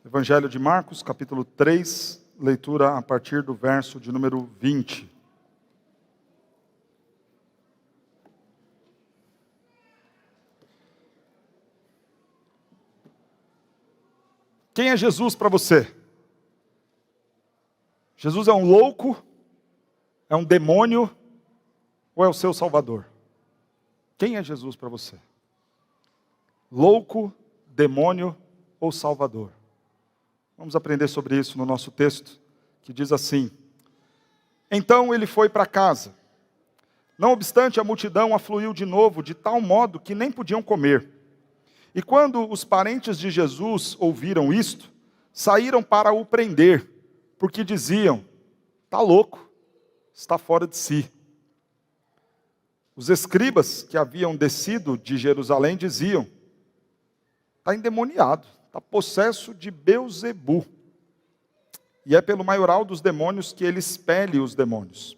Evangelho de Marcos, capítulo 3, leitura a partir do verso de número 20. Quem é Jesus para você? Jesus é um louco? É um demônio? Ou é o seu Salvador? Quem é Jesus para você? Louco, demônio ou Salvador? Vamos aprender sobre isso no nosso texto, que diz assim: Então ele foi para casa. Não obstante, a multidão afluiu de novo, de tal modo que nem podiam comer. E quando os parentes de Jesus ouviram isto, saíram para o prender, porque diziam: está louco, está fora de si. Os escribas que haviam descido de Jerusalém diziam: está endemoniado, está possesso de Belzebu. E é pelo maioral dos demônios que ele expele os demônios.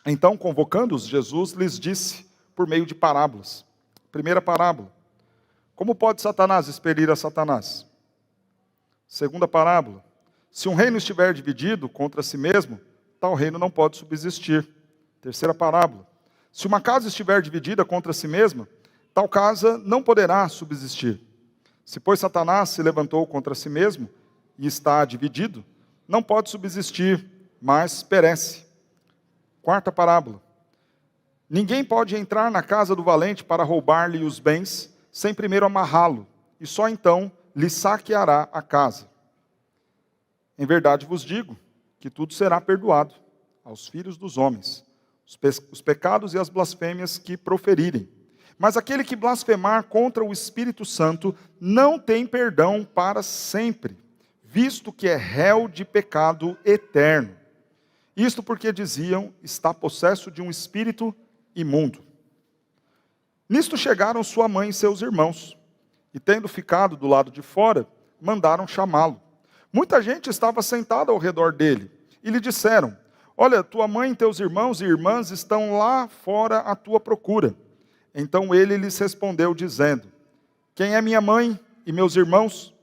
Então, convocando-os, Jesus lhes disse, por meio de parábolas. Primeira parábola: como pode Satanás expelir a Satanás? Segunda parábola: se um reino estiver dividido contra si mesmo, tal reino não pode subsistir. Terceira parábola: se uma casa estiver dividida contra si mesma, tal casa não poderá subsistir. Se, pois, Satanás se levantou contra si mesmo e está dividido, não pode subsistir, mas perece. Quarta parábola: ninguém pode entrar na casa do valente para roubar-lhe os bens, sem primeiro amarrá-lo, e só então lhe saqueará a casa. Em verdade vos digo que tudo será perdoado aos filhos dos homens, os pecados e as blasfêmias que proferirem. Mas aquele que blasfemar contra o Espírito Santo não tem perdão para sempre, visto que é réu de pecado eterno. Isto porque diziam: está possesso de um espírito imundo. Nisto chegaram sua mãe e seus irmãos, e tendo ficado do lado de fora, mandaram chamá-lo. Muita gente estava sentada ao redor dele, e lhe disseram: olha, tua mãe, teus irmãos e irmãs estão lá fora à tua procura. Então ele lhes respondeu, dizendo: quem é minha mãe e meus irmãos?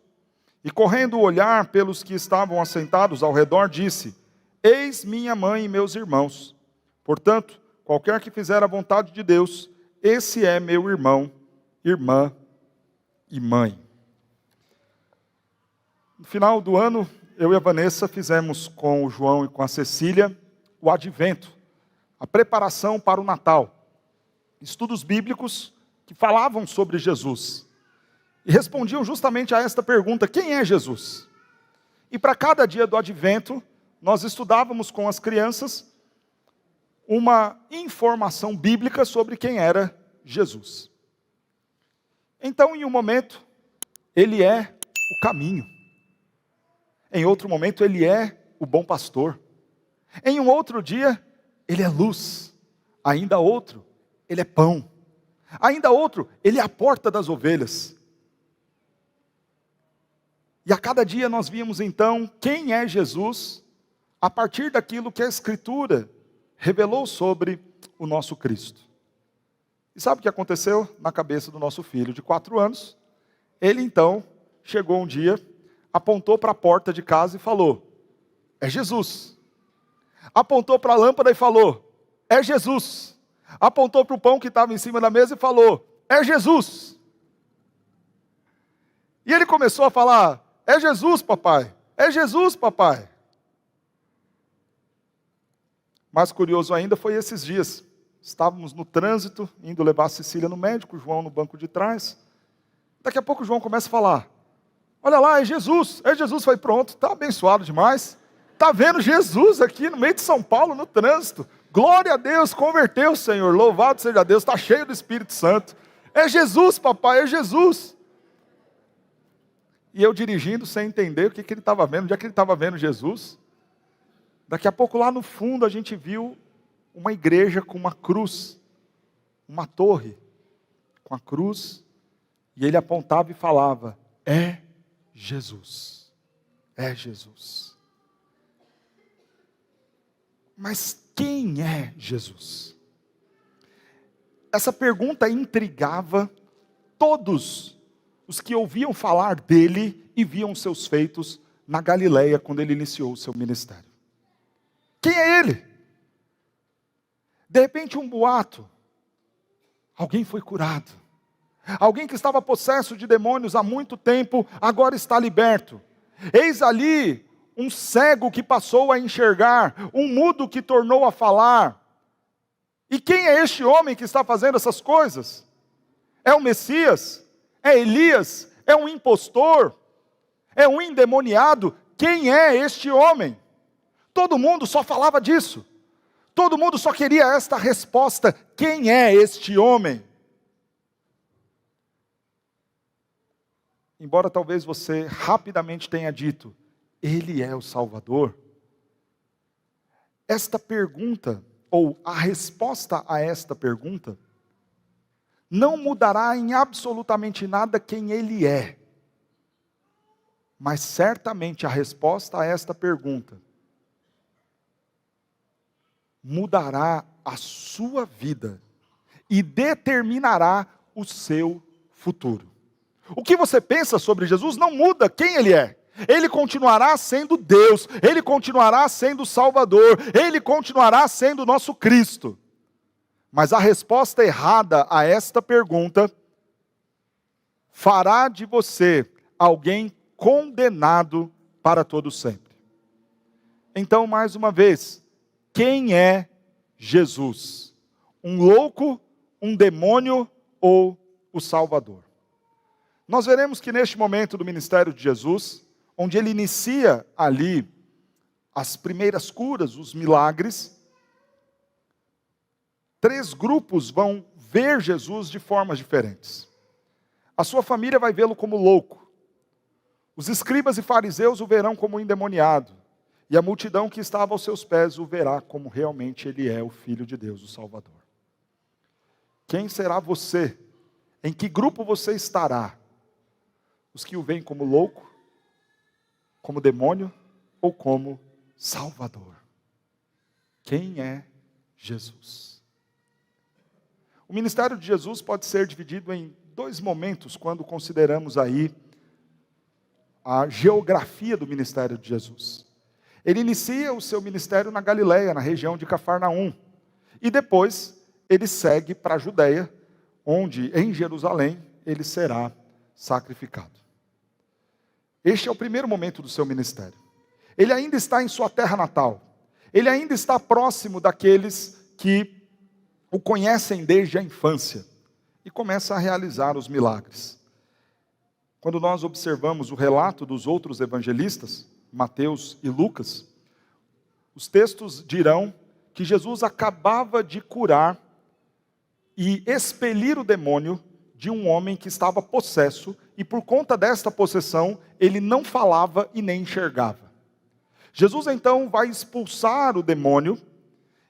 E correndo o olhar pelos que estavam assentados ao redor, disse: eis minha mãe e meus irmãos. Portanto, qualquer que fizer a vontade de Deus, esse é meu irmão, irmã e mãe. No final do ano, eu e a Vanessa fizemos com o João e com a Cecília o Advento, a preparação para o Natal. Estudos bíblicos que falavam sobre Jesus. E respondiam justamente a esta pergunta: quem é Jesus? E para cada dia do Advento, nós estudávamos com as crianças uma informação bíblica sobre quem era Jesus. Então, em um momento, ele é o caminho. Em outro momento, ele é o bom pastor. Em um outro dia, ele é luz. Ainda outro, ele é pão. Ainda outro, ele é a porta das ovelhas. E a cada dia nós víamos então quem é Jesus, a partir daquilo que a Escritura revelou sobre o nosso Cristo. E sabe o que aconteceu na cabeça do nosso filho de 4 anos? Ele então chegou um dia, apontou para a porta de casa e falou: é Jesus. Apontou para a lâmpada e falou: é Jesus. Apontou para o pão que estava em cima da mesa e falou: é Jesus. E ele começou a falar: é Jesus, papai. É Jesus, papai. Mais curioso ainda foi esses dias. Estávamos no trânsito, indo levar a Cecília no médico, o João no banco de trás. Daqui a pouco o João começa a falar: olha lá, é Jesus. É Jesus. Foi pronto, está abençoado demais. Está vendo Jesus aqui no meio de São Paulo, no trânsito. Glória a Deus, converteu, Senhor. Louvado seja Deus, está cheio do Espírito Santo. É Jesus, papai, é Jesus. E eu dirigindo sem entender o que ele estava vendo, onde é que ele estava vendo Jesus. Daqui a pouco lá no fundo a gente viu uma igreja com uma cruz, uma torre com a cruz, e ele apontava e falava: é Jesus, é Jesus. Mas quem é Jesus? Essa pergunta intrigava todos os que ouviam falar dele e viam seus feitos na Galileia, quando ele iniciou o seu ministério. Quem é ele? De repente um boato. Alguém foi curado. Alguém que estava possesso de demônios há muito tempo, agora está liberto. Eis ali um cego que passou a enxergar, um mudo que tornou a falar. E quem é este homem que está fazendo essas coisas? É o Messias? É Elias? É um impostor? É um endemoniado? Quem é este homem? Todo mundo só falava disso. Todo mundo só queria esta resposta: quem é este homem? Embora talvez você rapidamente tenha dito, ele é o Salvador. Esta pergunta, ou a resposta a esta pergunta, não mudará em absolutamente nada quem ele é. Mas certamente a resposta a esta pergunta mudará a sua vida e determinará o seu futuro. O que você pensa sobre Jesus não muda quem ele é. Ele continuará sendo Deus, ele continuará sendo Salvador, ele continuará sendo nosso Cristo. Mas a resposta errada a esta pergunta fará de você alguém condenado para todo sempre. Então, mais uma vez, quem é Jesus? Um louco, um demônio ou o Salvador? Nós veremos que neste momento do ministério de Jesus, onde ele inicia ali as primeiras curas, os milagres, 3 grupos vão ver Jesus de formas diferentes. A sua família vai vê-lo como louco. Os escribas e fariseus o verão como endemoniado. E a multidão que estava aos seus pés o verá como realmente ele é o Filho de Deus, o Salvador. Quem será você? Em que grupo você estará? Os que o veem como louco, como demônio ou como Salvador? Quem é Jesus? O ministério de Jesus pode ser dividido em 2 momentos quando consideramos aí a geografia do ministério de Jesus. Ele inicia o seu ministério na Galileia, na região de Cafarnaum. E depois ele segue para a Judeia, onde em Jerusalém ele será sacrificado. Este é o primeiro momento do seu ministério. Ele ainda está em sua terra natal. Ele ainda está próximo daqueles que o conhecem desde a infância. E começa a realizar os milagres. Quando nós observamos o relato dos outros evangelistas, Mateus e Lucas, os textos dirão que Jesus acabava de curar e expelir o demônio de um homem que estava possesso, e por conta desta possessão, ele não falava e nem enxergava. Jesus então vai expulsar o demônio,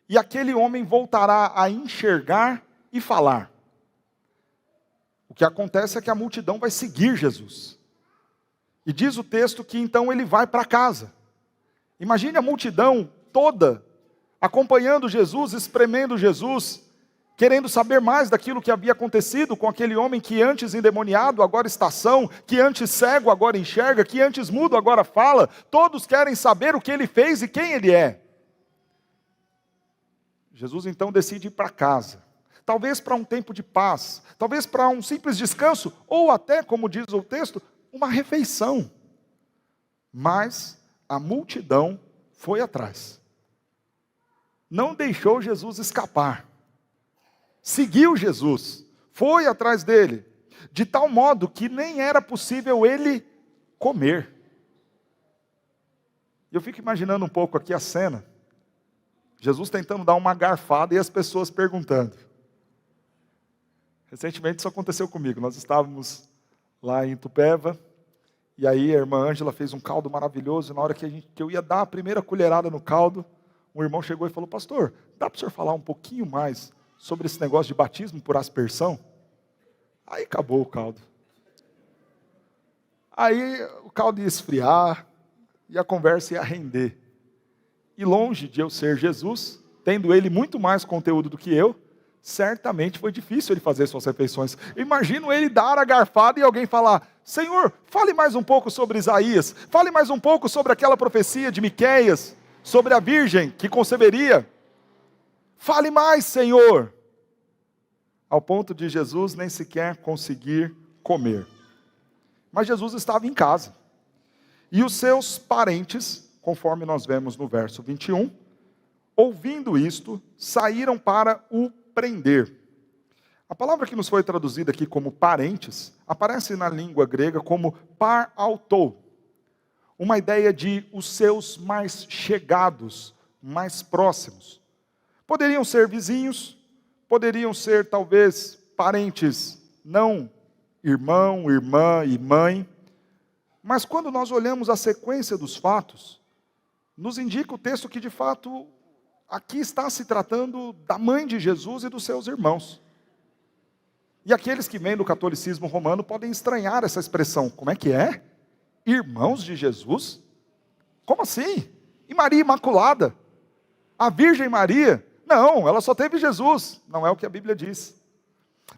e aquele homem voltará a enxergar e falar. O que acontece é que a multidão vai seguir Jesus. E diz o texto que então ele vai para casa. Imagine a multidão toda acompanhando Jesus, espremendo Jesus, querendo saber mais daquilo que havia acontecido com aquele homem que antes endemoniado, agora está são, que antes cego, agora enxerga, que antes mudo, agora fala. Todos querem saber o que ele fez e quem ele é. Jesus então decide ir para casa. Talvez para um tempo de paz, talvez para um simples descanso, ou até, como diz o texto, uma refeição. Mas a multidão foi atrás. Não deixou Jesus escapar. Seguiu Jesus, foi atrás dele, de tal modo que nem era possível ele comer. Eu fico imaginando um pouco aqui a cena. Jesus tentando dar uma garfada e as pessoas perguntando. Recentemente isso aconteceu comigo. Nós estávamos lá em Itupeva, e aí a irmã Ângela fez um caldo maravilhoso, e na hora que eu ia dar a primeira colherada no caldo, um irmão chegou e falou: pastor, dá para o senhor falar um pouquinho mais sobre esse negócio de batismo por aspersão? Aí acabou o caldo. Aí o caldo ia esfriar, e a conversa ia render. E longe de eu ser Jesus, tendo ele muito mais conteúdo do que eu, certamente foi difícil ele fazer suas refeições. Imagino ele dar a garfada e alguém falar: Senhor, fale mais um pouco sobre Isaías, fale mais um pouco sobre aquela profecia de Miqueias, sobre a virgem que conceberia. Fale mais, Senhor. Ao ponto de Jesus nem sequer conseguir comer. Mas Jesus estava em casa. E os seus parentes, conforme nós vemos no verso 21, ouvindo isto, saíram para o prender. A palavra que nos foi traduzida aqui como parentes, aparece na língua grega como parautou. Uma ideia de os seus mais chegados, mais próximos. Poderiam ser vizinhos, poderiam ser talvez parentes não irmão, irmã e mãe. Mas quando nós olhamos a sequência dos fatos, nos indica o texto que de fato aqui está se tratando da mãe de Jesus e dos seus irmãos. E aqueles que vêm do catolicismo romano podem estranhar essa expressão. Como é que é? Irmãos de Jesus? Como assim? E Maria Imaculada? A Virgem Maria? Não, ela só teve Jesus. Não é o que a Bíblia diz.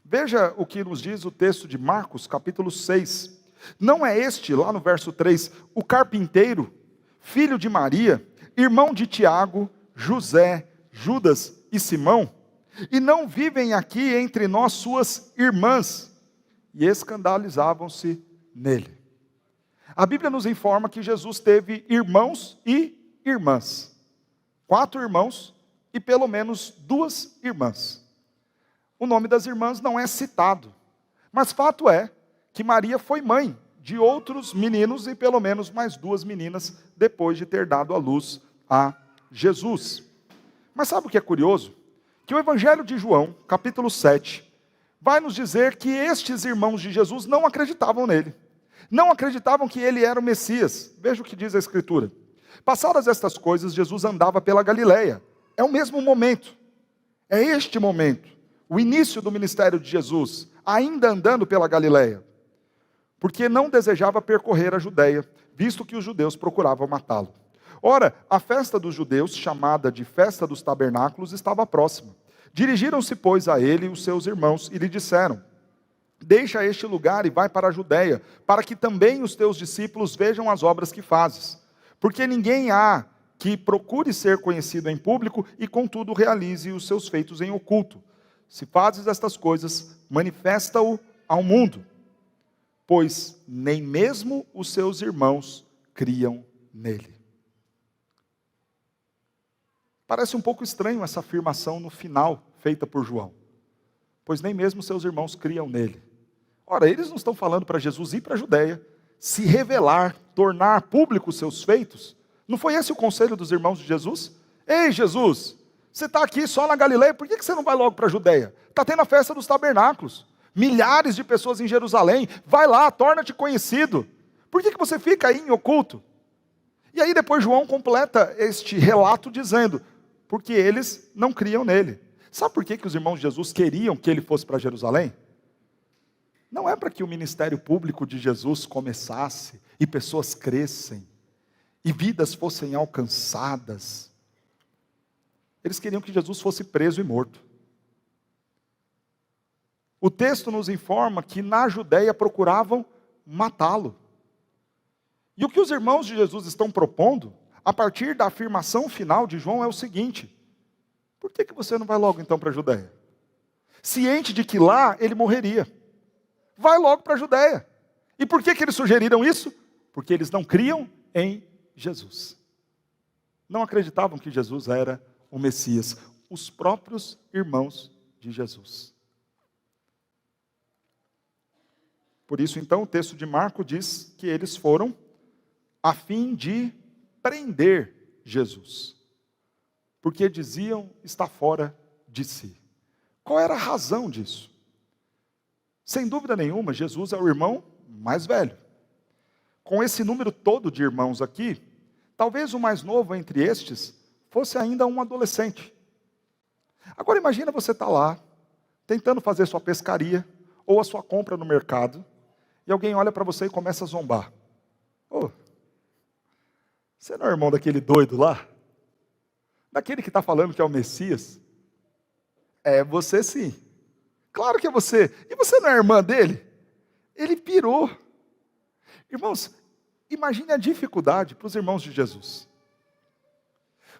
Veja o que nos diz o texto de Marcos, capítulo 6. Não é este, lá no verso 3, o carpinteiro, filho de Maria, irmão de Tiago, José, Judas e Simão? E não vivem aqui entre nós suas irmãs? E escandalizavam-se nele. A Bíblia nos informa que Jesus teve irmãos e irmãs. 4 irmãos e pelo menos 2 irmãs. O nome das irmãs não é citado, mas fato é que Maria foi mãe de outros meninos e pelo menos mais 2 meninas depois de ter dado à luz a Jesus. Mas sabe o que é curioso? Que o Evangelho de João, capítulo 7, vai nos dizer que estes irmãos de Jesus não acreditavam nele. Não acreditavam que ele era o Messias. Veja o que diz a Escritura. Passadas estas coisas, Jesus andava pela Galileia. É o mesmo momento. É este momento. O início do ministério de Jesus, ainda andando pela Galileia. Porque não desejava percorrer a Judeia, visto que os judeus procuravam matá-lo. Ora, a festa dos judeus, chamada de Festa dos Tabernáculos, estava próxima. Dirigiram-se, pois, a ele e os seus irmãos, e lhe disseram: deixa este lugar e vai para a Judeia, para que também os teus discípulos vejam as obras que fazes. Porque ninguém há que procure ser conhecido em público e, contudo, realize os seus feitos em oculto. Se fazes estas coisas, manifesta-o ao mundo, pois nem mesmo os seus irmãos criam nele. Parece um pouco estranho essa afirmação no final, feita por João. Pois nem mesmo seus irmãos criam nele. Ora, eles não estão falando para Jesus ir para a Judeia, se revelar, tornar público os seus feitos. Não foi esse o conselho dos irmãos de Jesus? Ei, Jesus, você está aqui só na Galileia, por que você não vai logo para a Judeia? Está tendo a festa dos tabernáculos. Milhares de pessoas em Jerusalém. Vai lá, torna-te conhecido. Por que você fica aí em oculto? E aí depois João completa este relato dizendo: porque eles não criam nele. Sabe por que os irmãos de Jesus queriam que ele fosse para Jerusalém? Não é para que o ministério público de Jesus começasse, e pessoas crescem, e vidas fossem alcançadas. Eles queriam que Jesus fosse preso e morto. O texto nos informa que na Judeia procuravam matá-lo. E o que os irmãos de Jesus estão propondo, a partir da afirmação final de João, é o seguinte: por que você não vai logo então para a Judeia? Ciente de que lá ele morreria. Vai logo para a Judeia. E por que eles sugeriram isso? Porque eles não criam em Jesus. Não acreditavam que Jesus era o Messias. Os próprios irmãos de Jesus. Por isso, então, o texto de Marcos diz que eles foram a fim de prender Jesus. Porque diziam estar fora de si. Qual era a razão disso? Sem dúvida nenhuma, Jesus é o irmão mais velho. Com esse número todo de irmãos aqui, talvez o mais novo entre estes fosse ainda um adolescente. Agora imagina você estar lá, tentando fazer sua pescaria, ou a sua compra no mercado, e alguém olha para você e começa a zombar. Ô, você não é irmão daquele doido lá? Daquele que está falando que é o Messias? É você sim. Claro que é você. E você não é irmã dele? Ele pirou. Irmãos, imagine a dificuldade para os irmãos de Jesus.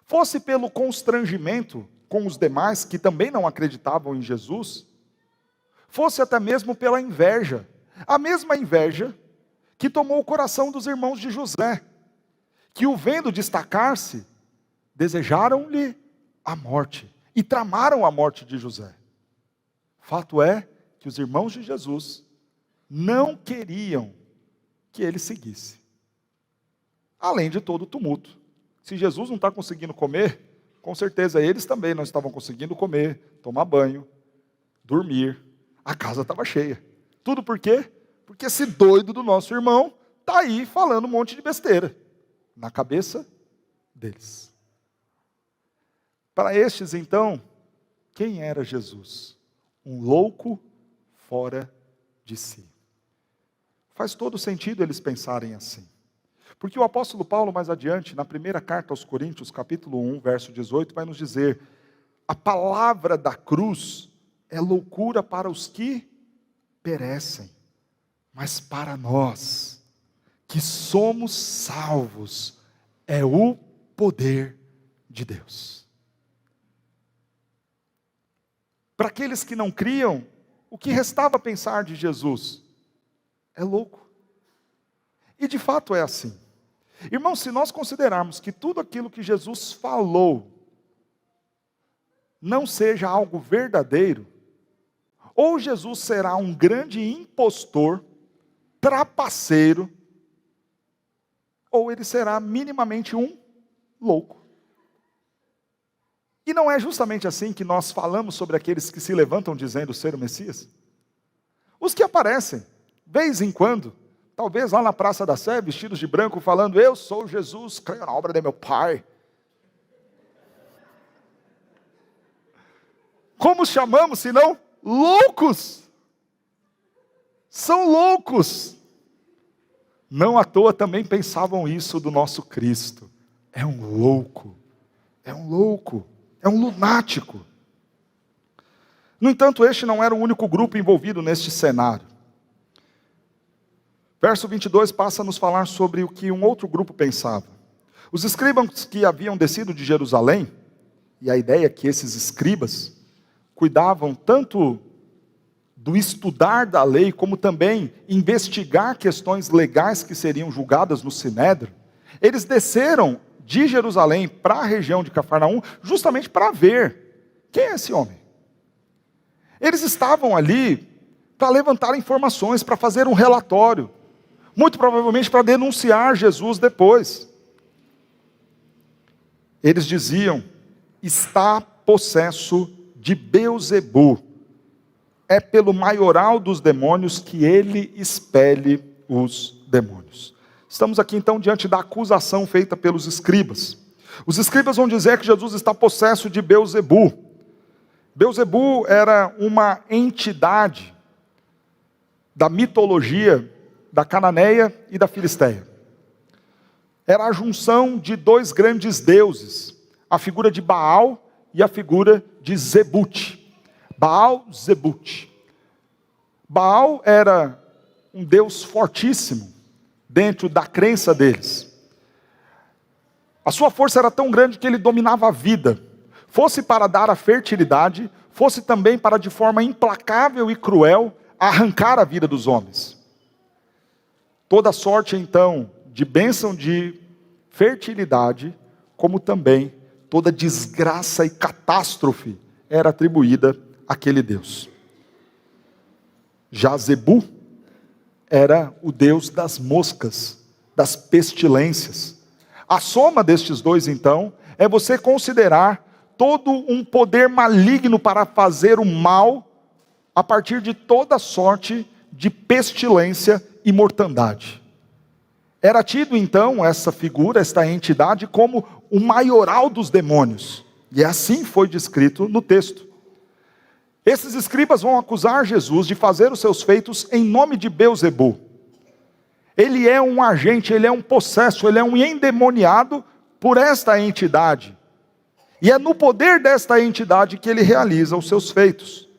Fosse pelo constrangimento com os demais que também não acreditavam em Jesus, fosse até mesmo pela inveja. A mesma inveja que tomou o coração dos irmãos de José, que o vendo destacar-se, desejaram-lhe a morte e tramaram a morte de José. Fato é que os irmãos de Jesus não queriam que ele seguisse. Além de todo o tumulto. Se Jesus não está conseguindo comer, com certeza eles também não estavam conseguindo comer, tomar banho, dormir. A casa estava cheia. Tudo por quê? Porque esse doido do nosso irmão está aí falando um monte de besteira na cabeça deles. Para estes, então, quem era Jesus? Um louco fora de si. Faz todo sentido eles pensarem assim. Porque o apóstolo Paulo, mais adiante, na primeira carta aos Coríntios, capítulo 1, verso 18, vai nos dizer: a palavra da cruz é loucura para os que perecem, mas para nós, que somos salvos, é o poder de Deus. Para aqueles que não criam, o que restava pensar de Jesus? É louco. E de fato é assim. Irmãos, se nós considerarmos que tudo aquilo que Jesus falou não seja algo verdadeiro, ou Jesus será um grande impostor, trapaceiro, ou ele será minimamente um louco. E não é justamente assim que nós falamos sobre aqueles que se levantam dizendo ser o Messias? Os que aparecem, vez em quando, talvez lá na Praça da Sé, vestidos de branco, falando: eu sou Jesus, creio na obra de meu Pai. Como os chamamos, senão loucos? São loucos. Não à toa também pensavam isso do nosso Cristo. É um louco, é um louco, é um lunático. No entanto, este não era o único grupo envolvido neste cenário. Verso 22 passa a nos falar sobre o que um outro grupo pensava. Os escribas que haviam descido de Jerusalém, e a ideia é que esses escribas cuidavam tanto do estudar da lei, como também investigar questões legais que seriam julgadas no Sinédrio, eles desceram de Jerusalém para a região de Cafarnaum, justamente para ver quem é esse homem. Eles estavam ali para levantar informações, para fazer um relatório, muito provavelmente para denunciar Jesus depois. Eles diziam: está possesso de Beelzebu, é pelo maioral dos demônios que ele expele os demônios. Estamos aqui então diante da acusação feita pelos escribas. Os escribas vão dizer que Jesus está possesso de Beelzebu. Beelzebu era uma entidade da mitologia da Cananeia e da Filisteia. Era a junção de dois grandes deuses, a figura de Baal e a figura de Zebute. Baal, Zebute. Baal era um deus fortíssimo dentro da crença deles. A sua força era tão grande que ele dominava a vida, fosse para dar a fertilidade, fosse também para, de forma implacável e cruel, arrancar a vida dos homens. Toda sorte, então, de bênção de fertilidade, como também toda desgraça e catástrofe era atribuída àquele Deus. Já Zebu era o Deus das moscas, das pestilências. A soma destes dois, então, é você considerar todo um poder maligno para fazer o mal a partir de toda sorte de pestilência e mortandade. Era tido então essa figura, esta entidade, como o maioral dos demônios. E assim foi descrito no texto. Esses escribas vão acusar Jesus de fazer os seus feitos em nome de Beelzebu. Ele é um agente, ele é um possesso, ele é um endemoniado por esta entidade. E é no poder desta entidade que ele realiza os seus feitos.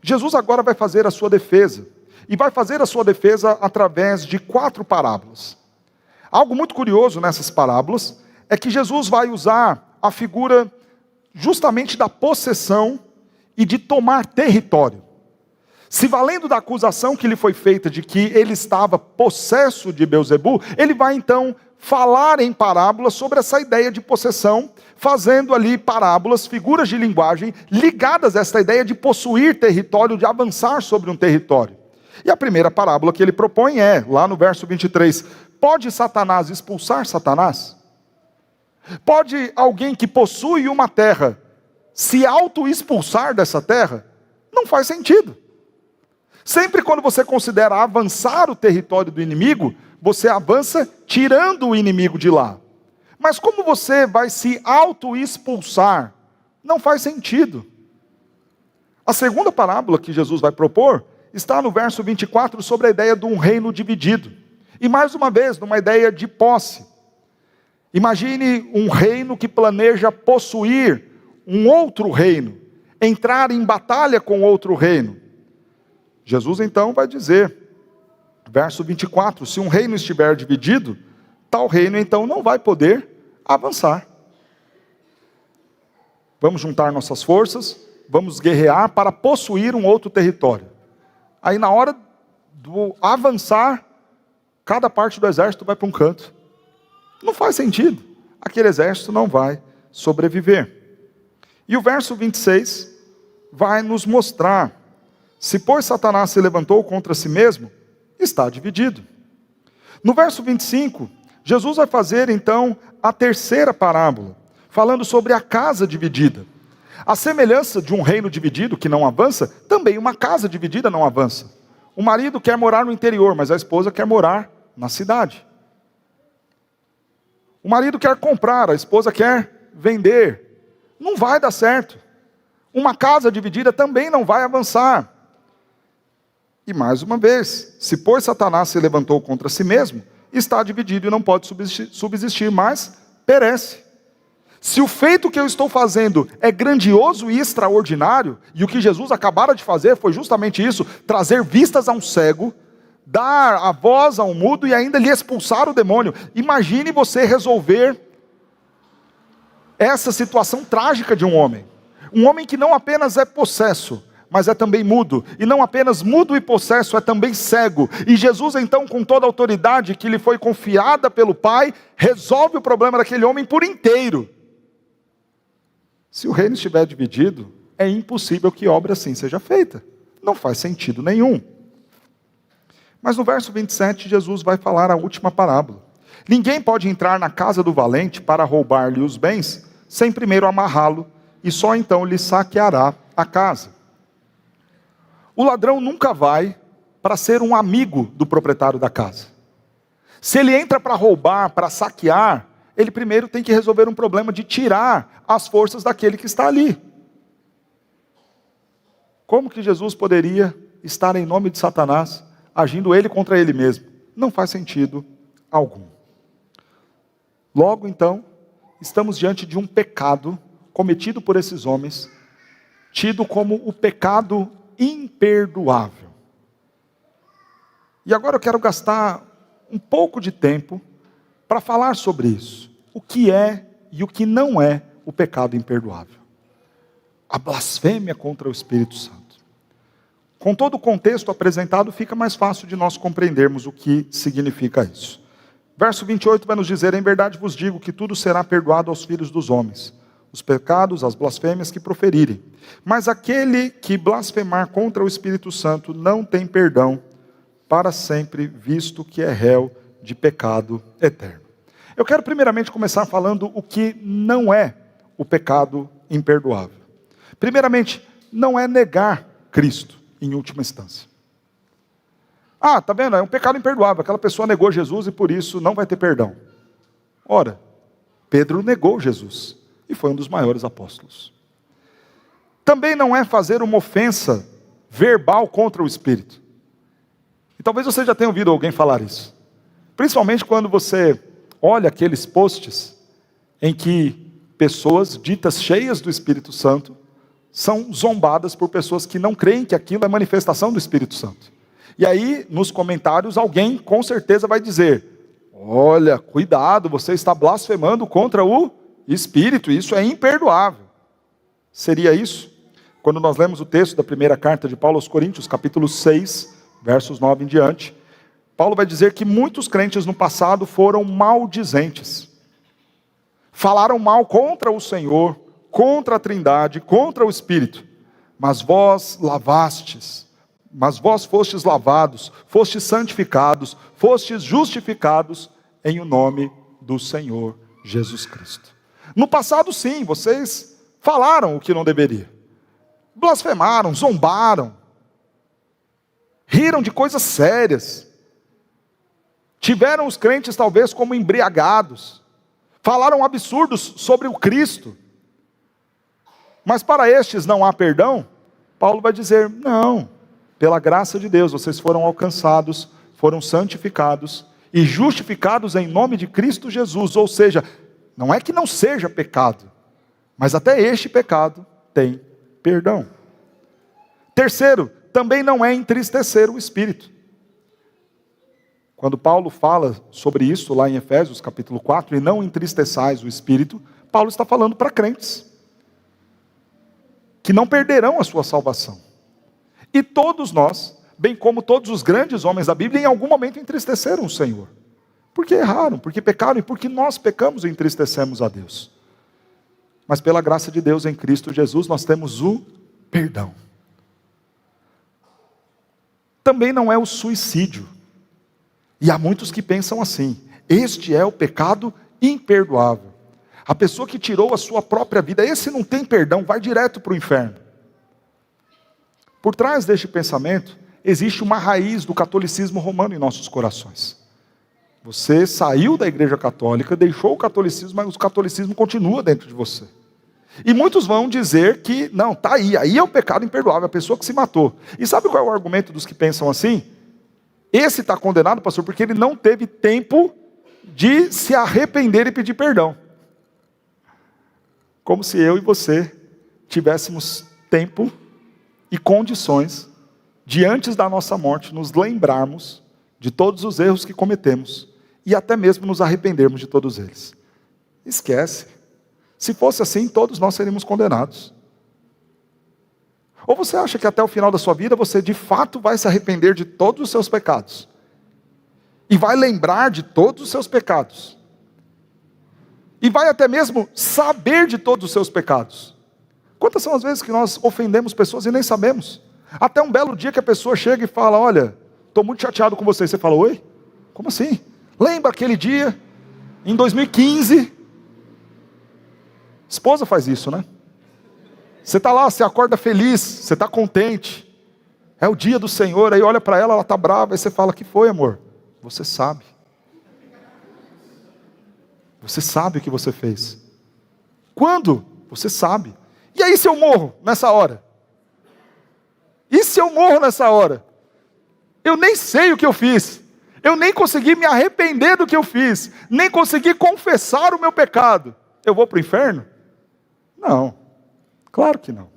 Jesus agora vai fazer a sua defesa. E vai fazer a sua defesa através de 4 parábolas. Algo muito curioso nessas parábolas é que Jesus vai usar a figura justamente da possessão e de tomar território. Se valendo da acusação que lhe foi feita de que ele estava possesso de Beelzebu, ele vai então falar em parábolas sobre essa ideia de possessão, fazendo ali parábolas, figuras de linguagem, ligadas a esta ideia de possuir território, de avançar sobre um território. E a primeira parábola que ele propõe é, lá no verso 23, pode Satanás expulsar Satanás? Pode alguém que possui uma terra se auto-expulsar dessa terra? Não faz sentido. Sempre quando você considera avançar o território do inimigo, você avança tirando o inimigo de lá. Mas como você vai se auto-expulsar? Não faz sentido. A segunda parábola que Jesus vai propor está no verso 24 sobre a ideia de um reino dividido. E mais uma vez, numa ideia de posse. Imagine um reino que planeja possuir um outro reino, entrar em batalha com outro reino. Jesus então vai dizer, verso 24, se um reino estiver dividido, tal reino então não vai poder avançar. Vamos juntar nossas forças, vamos guerrear para possuir um outro território. Aí na hora do avançar, cada parte do exército vai para um canto. Não faz sentido. Aquele exército não vai sobreviver. E o verso 26 vai nos mostrar, se pois Satanás se levantou contra si mesmo, está dividido. No verso 25, Jesus vai fazer então a terceira parábola, falando sobre a casa dividida. A semelhança de um reino dividido que não avança, também uma casa dividida não avança. O marido quer morar no interior, mas a esposa quer morar na cidade. O marido quer comprar, a esposa quer vender. Não vai dar certo. Uma casa dividida também não vai avançar. E mais uma vez, se pois Satanás se levantou contra si mesmo, está dividido e não pode subsistir, mas perece. Se o feito que eu estou fazendo é grandioso e extraordinário, e o que Jesus acabara de fazer foi justamente isso, trazer vistas a um cego, dar a voz a um mudo e ainda lhe expulsar o demônio. Imagine você resolver essa situação trágica de um homem que não apenas é possesso, mas é também mudo, e não apenas mudo e possesso, é também cego. E Jesus então, com toda a autoridade que lhe foi confiada pelo Pai, resolve o problema daquele homem por inteiro. Se o reino estiver dividido, é impossível que obra assim seja feita. Não faz sentido nenhum. Mas no verso 27, Jesus vai falar a última parábola. Ninguém pode entrar na casa do valente para roubar-lhe os bens, sem primeiro amarrá-lo, e só então lhe saqueará a casa. O ladrão nunca vai para ser um amigo do proprietário da casa. Se ele entra para roubar, para saquear, ele primeiro tem que resolver um problema de tirar as forças daquele que está ali. Como que Jesus poderia estar em nome de Satanás, agindo ele contra ele mesmo? Não faz sentido algum. Logo então, estamos diante de um pecado cometido por esses homens, tido como o pecado imperdoável. E agora eu quero gastar um pouco de tempo para falar sobre isso. O que é e o que não é o pecado imperdoável. A blasfêmia contra o Espírito Santo. Com todo o contexto apresentado, fica mais fácil de nós compreendermos o que significa isso. Verso 28 vai nos dizer, em verdade vos digo que tudo será perdoado aos filhos dos homens, os pecados, as blasfêmias que proferirem. Mas aquele que blasfemar contra o Espírito Santo não tem perdão para sempre, visto que é réu de pecado eterno. Eu quero primeiramente começar falando o que não é o pecado imperdoável. Primeiramente, não é negar Cristo, em última instância. Ah, tá vendo? É um pecado imperdoável. Aquela pessoa negou Jesus e por isso não vai ter perdão. Ora, Pedro negou Jesus e foi um dos maiores apóstolos. Também não é fazer uma ofensa verbal contra o Espírito. E talvez você já tenha ouvido alguém falar isso. Principalmente quando você olha aqueles posts em que pessoas ditas cheias do Espírito Santo são zombadas por pessoas que não creem que aquilo é manifestação do Espírito Santo. E aí, nos comentários, alguém com certeza vai dizer: olha, cuidado, você está blasfemando contra o Espírito, isso é imperdoável. Seria isso? Quando nós lemos o texto da primeira carta de Paulo aos Coríntios, capítulo 6, versos 9 em diante, Paulo vai dizer que muitos crentes no passado foram maldizentes. Falaram mal contra o Senhor, contra a Trindade, contra o Espírito. Mas vós fostes lavados, fostes santificados, fostes justificados em o nome do Senhor Jesus Cristo. No passado, sim, vocês falaram o que não deveria. Blasfemaram, zombaram, riram de coisas sérias. Tiveram os crentes talvez como embriagados. Falaram absurdos sobre o Cristo. Mas para estes não há perdão? Paulo vai dizer: não, pela graça de Deus vocês foram alcançados, foram santificados e justificados em nome de Cristo Jesus. Ou seja, não é que não seja pecado, mas até este pecado tem perdão. Terceiro, também não é entristecer o Espírito. Quando Paulo fala sobre isso lá em Efésios capítulo 4, e não entristeçais o Espírito, Paulo está falando para crentes que não perderão a sua salvação. E todos nós, bem como todos os grandes homens da Bíblia, em algum momento entristeceram o Senhor. Porque erraram, porque pecaram e porque nós pecamos e entristecemos a Deus. Mas pela graça de Deus em Cristo Jesus, nós temos o perdão. Também não é o suicídio. E há muitos que pensam assim: este é o pecado imperdoável. A pessoa que tirou a sua própria vida, esse não tem perdão, vai direto para o inferno. Por trás deste pensamento, existe uma raiz do catolicismo romano em nossos corações. Você saiu da igreja católica, deixou o catolicismo, mas o catolicismo continua dentro de você. E muitos vão dizer que, não, está aí é o pecado imperdoável, a pessoa que se matou. E sabe qual é o argumento dos que pensam assim? Esse está condenado, pastor, porque ele não teve tempo de se arrepender e pedir perdão. Como se eu e você tivéssemos tempo e condições de, antes da nossa morte, nos lembrarmos de todos os erros que cometemos e até mesmo nos arrependermos de todos eles. Esquece. Se fosse assim, todos nós seríamos condenados. Ou você acha que até o final da sua vida você de fato vai se arrepender de todos os seus pecados? E vai lembrar de todos os seus pecados? E vai até mesmo saber de todos os seus pecados? Quantas são as vezes que nós ofendemos pessoas e nem sabemos? Até um belo dia que a pessoa chega e fala: olha, estou muito chateado com você. E você fala: oi? Como assim? Lembra aquele dia, em 2015? Esposa faz isso, né? Você está lá, você acorda feliz, você está contente. É o dia do Senhor, aí olha para ela, ela está brava, aí você fala: que foi, amor? Você sabe. Você sabe o que você fez. Quando? Você sabe. E aí se eu morro nessa hora? E se eu morro nessa hora? Eu nem sei o que eu fiz. Eu nem consegui me arrepender do que eu fiz. Nem consegui confessar o meu pecado. Eu vou para o inferno? Não. Claro que não.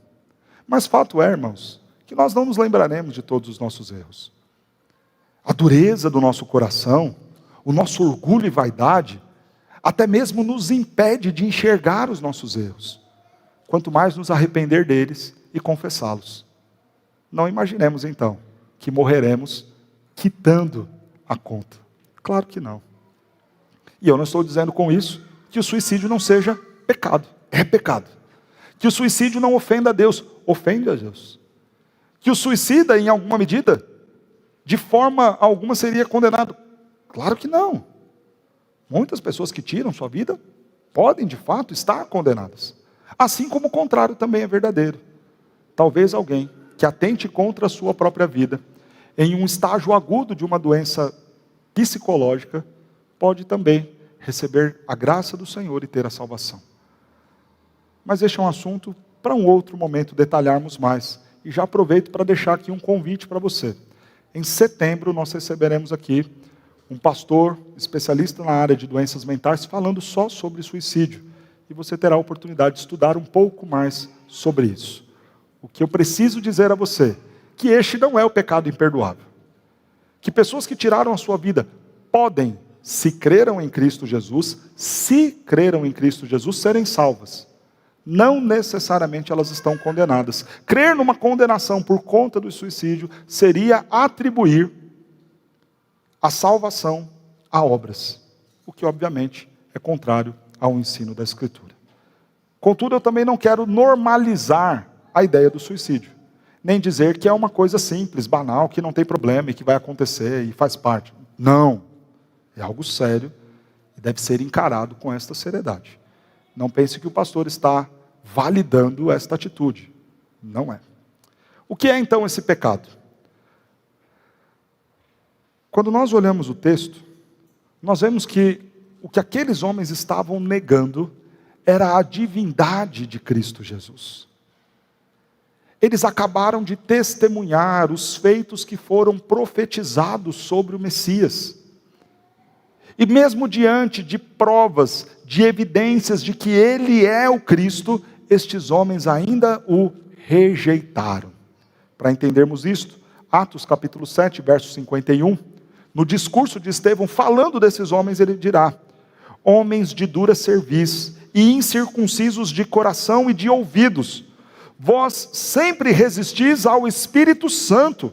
Mas fato é, irmãos, que nós não nos lembraremos de todos os nossos erros. A dureza do nosso coração, o nosso orgulho e vaidade, até mesmo nos impede de enxergar os nossos erros. Quanto mais nos arrepender deles e confessá-los. Não imaginemos então que morreremos quitando a conta. Claro que não. E eu não estou dizendo com isso que o suicídio não seja pecado. É pecado. Que o suicídio não ofenda a Deus. Ofende a Deus. Que o suicida, em alguma medida, de forma alguma seria condenado. Claro que não. Muitas pessoas que tiram sua vida podem, de fato, estar condenadas. Assim como o contrário também é verdadeiro. Talvez alguém que atente contra a sua própria vida, em um estágio agudo de uma doença psicológica, pode também receber a graça do Senhor e ter a salvação. Mas este é um assunto para um outro momento detalharmos mais. E já aproveito para deixar aqui um convite para você. Em setembro nós receberemos aqui um pastor especialista na área de doenças mentais falando só sobre suicídio. e você terá a oportunidade de estudar um pouco mais sobre isso. O que eu preciso dizer a você, que este não é o pecado imperdoável. Que pessoas que tiraram a sua vida podem, se creram em Cristo Jesus, serem salvas. Não necessariamente elas estão condenadas. Crer numa condenação por conta do suicídio seria atribuir a salvação a obras, o que obviamente é contrário ao ensino da Escritura. Contudo, eu também não quero normalizar a ideia do suicídio, nem dizer que é uma coisa simples, banal, que não tem problema e que vai acontecer e faz parte. Não, é algo sério e deve ser encarado com esta seriedade. Não pense que o pastor está validando esta atitude. Não é. O que é então esse pecado? Quando nós olhamos o texto, nós vemos que o que aqueles homens estavam negando era a divindade de Cristo Jesus. Eles acabaram de testemunhar os feitos que foram profetizados sobre o Messias. E mesmo diante de provas, de evidências de que ele é o Cristo, estes homens ainda o rejeitaram. Para entendermos isto, Atos capítulo 7, verso 51, no discurso de Estevão, falando desses homens, ele dirá: homens de dura cerviz e incircuncisos de coração e de ouvidos, vós sempre resistis ao Espírito Santo,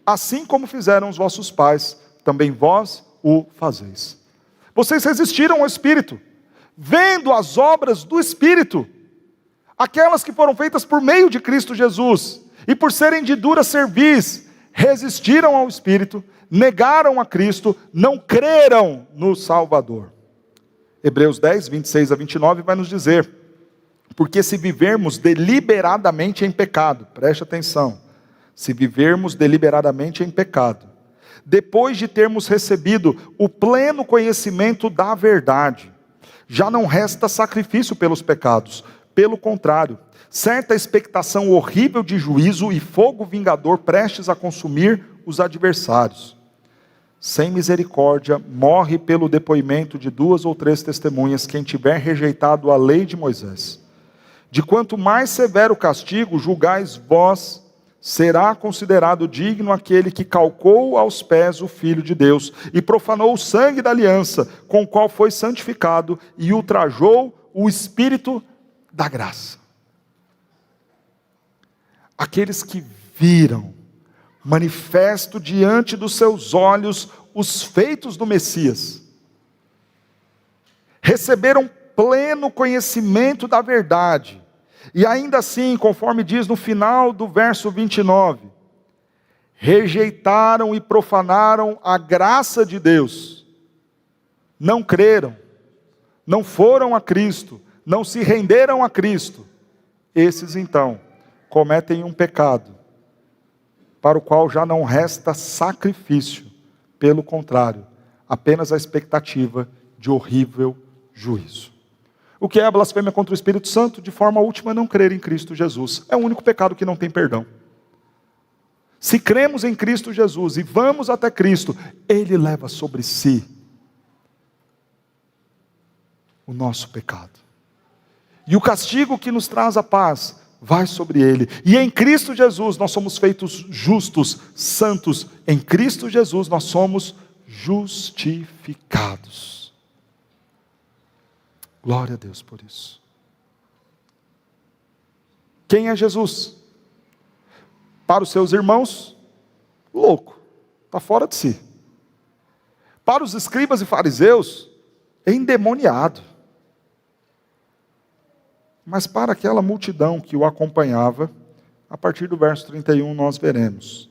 assim como fizeram os vossos pais, também vós o fazeis. Vocês resistiram ao Espírito, vendo as obras do Espírito, aquelas que foram feitas por meio de Cristo Jesus, e por serem de dura cerviz, resistiram ao Espírito, negaram a Cristo, não creram no Salvador. Hebreus 10, 26 a 29 vai nos dizer: porque se vivermos deliberadamente em pecado, preste atenção, se vivermos deliberadamente em pecado, depois de termos recebido o pleno conhecimento da verdade, já não resta sacrifício pelos pecados, pelo contrário, certa expectação horrível de juízo e fogo vingador prestes a consumir os adversários. Sem misericórdia, morre pelo depoimento de 2 ou 3 testemunhas quem tiver rejeitado a lei de Moisés. De quanto mais severo castigo julgais vós, será considerado digno aquele que calcou aos pés o Filho de Deus, e profanou o sangue da aliança, com o qual foi santificado, e ultrajou o Espírito da graça. Aqueles que viram, manifesto diante dos seus olhos, os feitos do Messias, receberam pleno conhecimento da verdade, e ainda assim, conforme diz no final do verso 29, rejeitaram e profanaram a graça de Deus, não creram, não foram a Cristo, não se renderam a Cristo. Esses então cometem um pecado, para o qual já não resta sacrifício, pelo contrário, apenas a expectativa de horrível juízo. O que é a blasfêmia contra o Espírito Santo? De forma última, não crer em Cristo Jesus. É o único pecado que não tem perdão. Se cremos em Cristo Jesus e vamos até Cristo, Ele leva sobre si o nosso pecado. E o castigo que nos traz a paz vai sobre Ele. E em Cristo Jesus nós somos feitos justos, santos. Em Cristo Jesus nós somos justificados. Glória a Deus por isso. Quem é Jesus? Para os seus irmãos, louco, está fora de si. Para os escribas e fariseus, endemoniado. Mas para aquela multidão que o acompanhava, a partir do verso 31 nós veremos.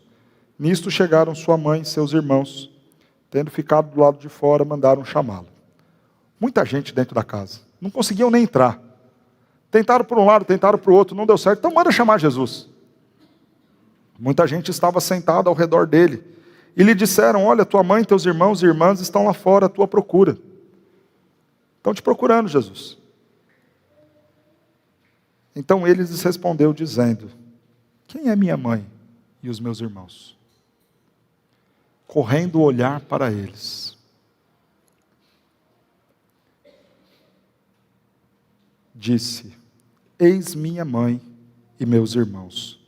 Nisto chegaram sua mãe e seus irmãos, tendo ficado do lado de fora, mandaram chamá-lo. Muita gente dentro da casa. Não conseguiam nem entrar. Tentaram por um lado, tentaram para o outro, não deu certo. Então manda chamar Jesus. Muita gente estava sentada ao redor dele. E lhe disseram: olha, tua mãe, teus irmãos e irmãs estão lá fora à tua procura. Estão te procurando, Jesus. Então ele lhes respondeu dizendo: quem é minha mãe e os meus irmãos? Correndo olhar para eles. disse: Eis minha mãe e meus irmãos.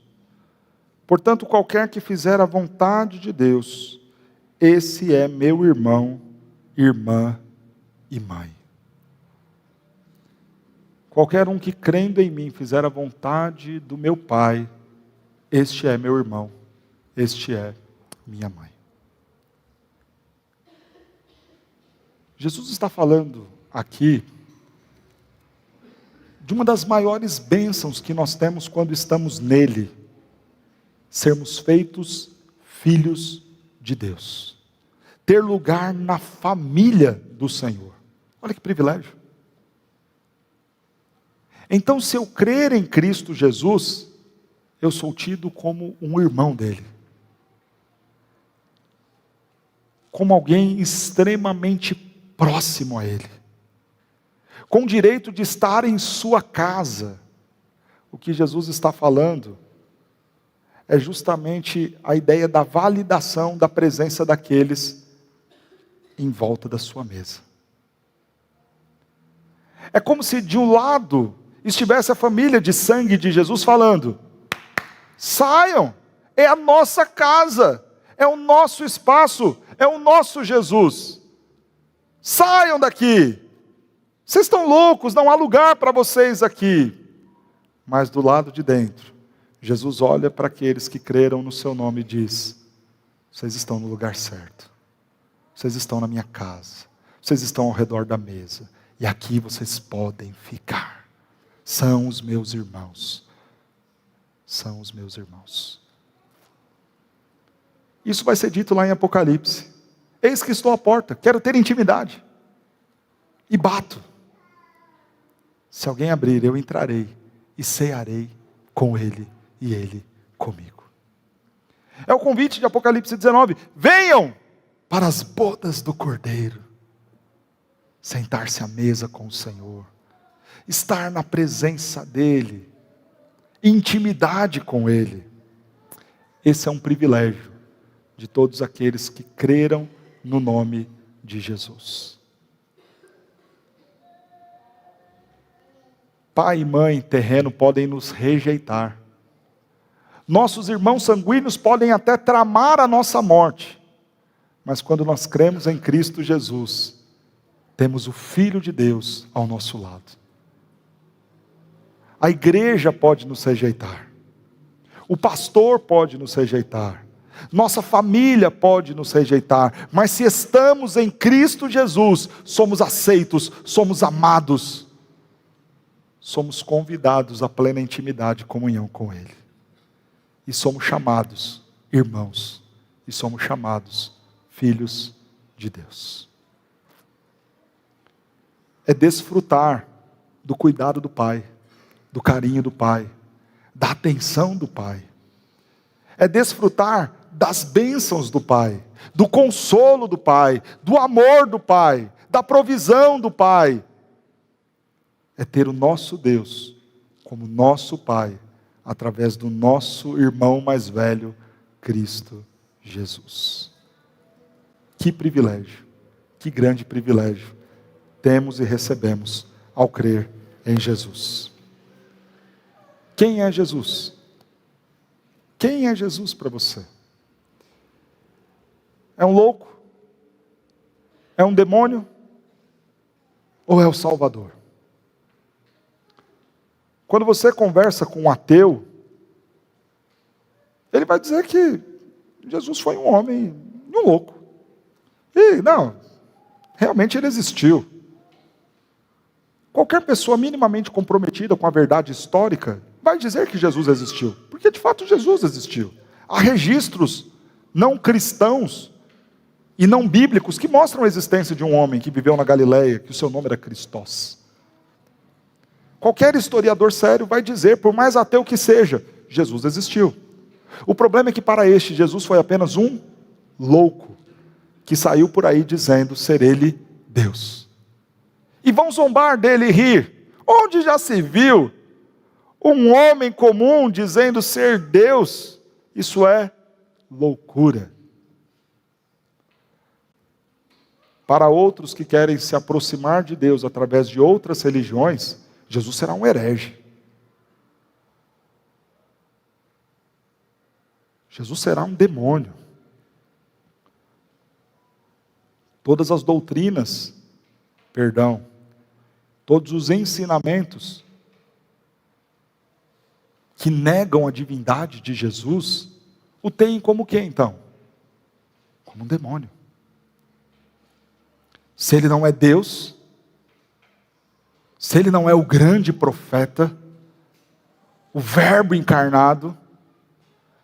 Portanto, qualquer que fizer a vontade de Deus, esse é meu irmão, irmã e mãe. Qualquer um que crendo em mim fizer a vontade do meu Pai, este é meu irmão, este é minha mãe. Jesus está falando aqui de uma das maiores bênçãos que nós temos quando estamos nele, sermos feitos filhos de Deus, ter lugar na família do Senhor. Olha que privilégio. Então, se eu crer em Cristo Jesus, eu sou tido como um irmão dele, como alguém extremamente próximo a ele, com direito de estar em sua casa. O que Jesus está falando é justamente a ideia da validação da presença daqueles em volta da sua mesa. É como se de um lado estivesse a família de sangue de Jesus falando: saiam, é a nossa casa, é o nosso espaço, é o nosso Jesus. Saiam daqui, vocês estão loucos, não há lugar para vocês aqui. Mas do lado de dentro, Jesus olha para aqueles que creram no seu nome e diz: vocês estão no lugar certo, vocês estão na minha casa, vocês estão ao redor da mesa, e aqui vocês podem ficar. São os meus irmãos, são os meus irmãos. Isso vai ser dito lá em Apocalipse: eis que estou à porta, quero ter intimidade, e bato. Se alguém abrir, eu entrarei, e cearei com ele, e ele comigo. É o convite de Apocalipse 19, venham para as bodas do Cordeiro, sentar-se à mesa com o Senhor, estar na presença dele, intimidade com ele. Esse é um privilégio de todos aqueles que creram no nome de Jesus. Pai e mãe terreno podem nos rejeitar, nossos irmãos sanguíneos podem até tramar a nossa morte, mas quando nós cremos em Cristo Jesus, temos o Filho de Deus ao nosso lado. A igreja pode nos rejeitar, o pastor pode nos rejeitar, nossa família pode nos rejeitar, mas se estamos em Cristo Jesus, somos aceitos, somos amados, somos convidados à plena intimidade e comunhão com Ele. E somos chamados irmãos, e somos chamados filhos de Deus. É desfrutar do cuidado do Pai, do carinho do Pai, da atenção do Pai. É desfrutar das bênçãos do Pai, do consolo do Pai, do amor do Pai, da provisão do Pai. É ter o nosso Deus como nosso Pai, através do nosso irmão mais velho, Cristo Jesus. Que privilégio, que grande privilégio temos e recebemos ao crer em Jesus. Quem é Jesus? Quem é Jesus para você? É um louco? É um demônio? Ou é o Salvador? Quando você conversa com um ateu, ele vai dizer que Jesus foi um homem e um louco. E não, realmente ele existiu. Qualquer pessoa minimamente comprometida com a verdade histórica vai dizer que Jesus existiu, porque de fato Jesus existiu. Há registros não cristãos e não bíblicos que mostram a existência de um homem que viveu na Galileia, que o seu nome era Cristós. Qualquer historiador sério vai dizer, por mais ateu que seja, Jesus existiu. O problema é que para este, Jesus foi apenas um louco, que saiu por aí dizendo ser ele Deus. E vão zombar dele e rir. Onde já se viu um homem comum dizendo ser Deus? Isso é loucura. Para outros que querem se aproximar de Deus através de outras religiões, Jesus será um herege. Jesus será um demônio. Todas as doutrinas, todos os ensinamentos que negam a divindade de Jesus, o têm como quê então? Como um demônio. Se ele não é Deus, se ele não é o grande profeta, o Verbo encarnado,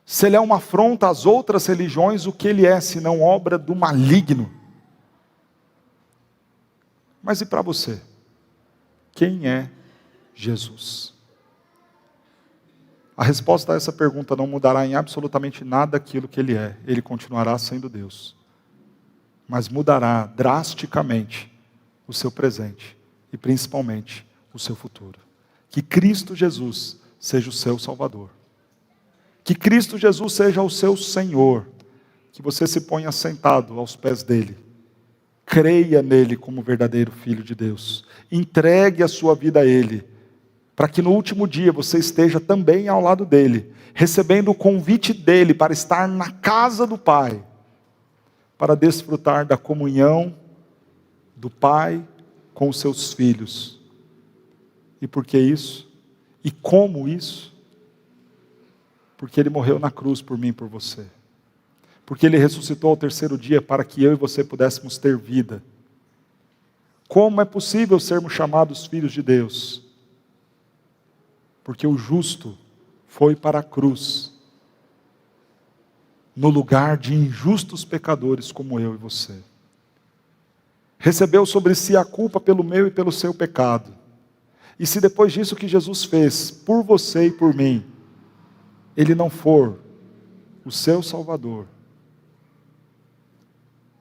se ele é uma afronta às outras religiões, o que ele é, senão obra do maligno? Mas e para você? Quem é Jesus? A resposta a essa pergunta não mudará em absolutamente nada aquilo que ele é. Ele continuará sendo Deus. Mas mudará drasticamente o seu presente e principalmente o seu futuro. Que Cristo Jesus seja o seu Salvador. Que Cristo Jesus seja o seu Senhor. Que você se ponha sentado aos pés dele. Creia nele como verdadeiro Filho de Deus. Entregue a sua vida a ele. Para que no último dia você esteja também ao lado dele. Recebendo o convite dele para estar na casa do Pai. Para desfrutar da comunhão do Pai com os seus filhos. E por que isso? E como isso? Porque ele morreu na cruz por mim e por você. Porque ele ressuscitou ao terceiro dia para que eu e você pudéssemos ter vida. Como é possível sermos chamados filhos de Deus? Porque o justo foi para a cruz, no lugar de injustos pecadores como eu e você. Recebeu sobre si a culpa pelo meu e pelo seu pecado. E se depois disso que Jesus fez por você e por mim, ele não for o seu Salvador,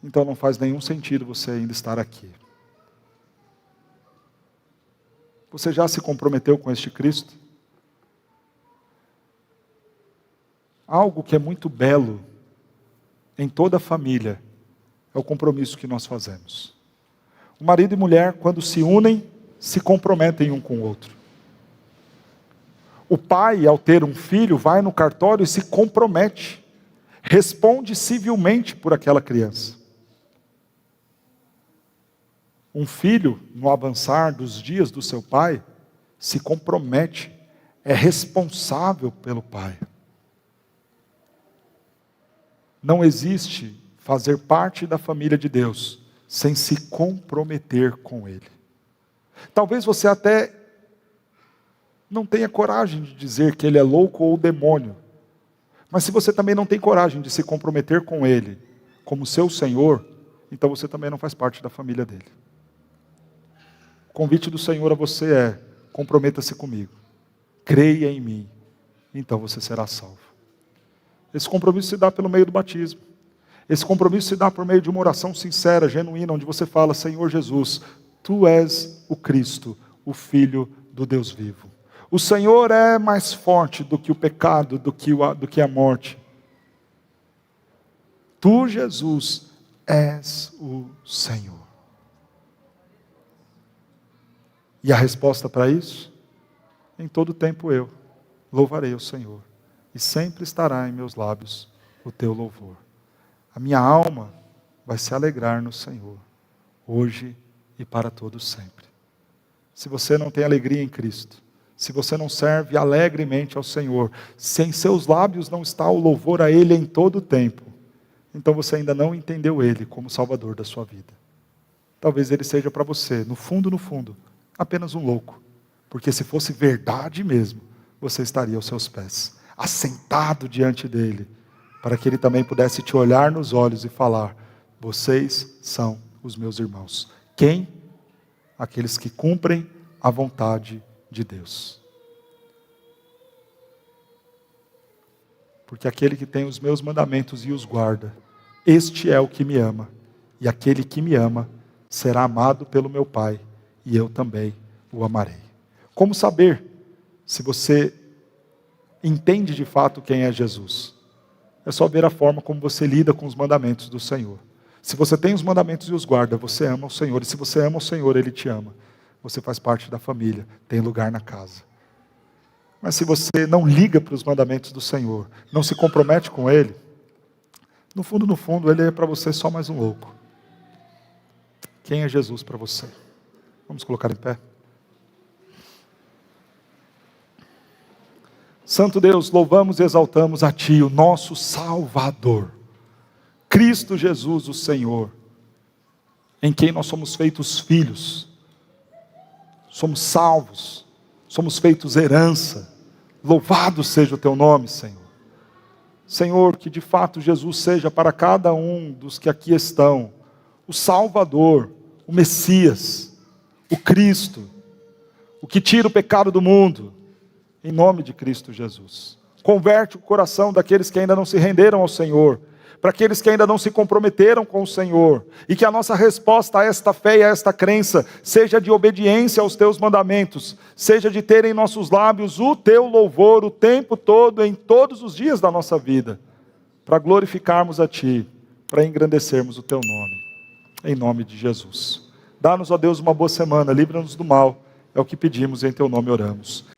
então não faz nenhum sentido você ainda estar aqui. Você já se comprometeu com este Cristo? Algo que é muito belo em toda a família é o compromisso que nós fazemos. O marido e mulher, quando se unem, se comprometem um com o outro. O pai, ao ter um filho, vai no cartório e se compromete. Responde civilmente por aquela criança. Um filho, no avançar dos dias do seu pai, se compromete, é responsável pelo pai. Não existe fazer parte da família de Deus sem se comprometer com Ele. Talvez você até não tenha coragem de dizer que Ele é louco ou demônio, mas se você também não tem coragem de se comprometer com Ele como seu Senhor, então você também não faz parte da família dele. O convite do Senhor a você é: comprometa-se comigo, creia em mim, então você será salvo. Esse compromisso se dá pelo meio do batismo. Esse compromisso se dá por meio de uma oração sincera, genuína, onde você fala: Senhor Jesus, Tu és o Cristo, o Filho do Deus vivo. O Senhor é mais forte do que o pecado, do que a morte. Tu, Jesus, és o Senhor. E a resposta para isso? Em todo tempo eu louvarei o Senhor, e sempre estará em meus lábios o teu louvor. A minha alma vai se alegrar no Senhor, hoje e para todos sempre. Se você não tem alegria em Cristo, se você não serve alegremente ao Senhor, se em seus lábios não está o louvor a Ele em todo o tempo, então você ainda não entendeu Ele como Salvador da sua vida. Talvez Ele seja para você, no fundo, apenas um louco, porque se fosse verdade mesmo, você estaria aos seus pés, assentado diante dele, para que ele também pudesse te olhar nos olhos e falar: vocês são os meus irmãos. Quem? Aqueles que cumprem a vontade de Deus. Porque aquele que tem os meus mandamentos e os guarda, este é o que me ama, e aquele que me ama será amado pelo meu Pai, e eu também o amarei. Como saber se você entende de fato quem é Jesus? É só ver a forma como você lida com os mandamentos do Senhor. Se você tem os mandamentos e os guarda, você ama o Senhor. E se você ama o Senhor, Ele te ama. você faz parte da família, tem lugar na casa. Mas se você não liga para os mandamentos do Senhor, não se compromete com Ele, no fundo, Ele é para você só mais um louco. Quem é Jesus para você? Vamos colocar em pé? Santo Deus, louvamos e exaltamos a Ti, o nosso Salvador, Cristo Jesus, o Senhor, em quem nós somos feitos filhos, somos salvos, somos feitos herança. Louvado seja o Teu nome, Senhor. Senhor, que de fato Jesus seja para cada um dos que aqui estão, o Salvador, o Messias, o Cristo, o que tira o pecado do mundo, em nome de Cristo Jesus. Converte o coração daqueles que ainda não se renderam ao Senhor, para aqueles que ainda não se comprometeram com o Senhor, e que a nossa resposta a esta fé e a esta crença seja de obediência aos Teus mandamentos, seja de ter em nossos lábios o Teu louvor o tempo todo, em todos os dias da nossa vida, para glorificarmos a Ti, para engrandecermos o Teu nome, em nome de Jesus. Dá-nos, ó Deus, uma boa semana, livra-nos do mal, é o que pedimos, em Teu nome oramos.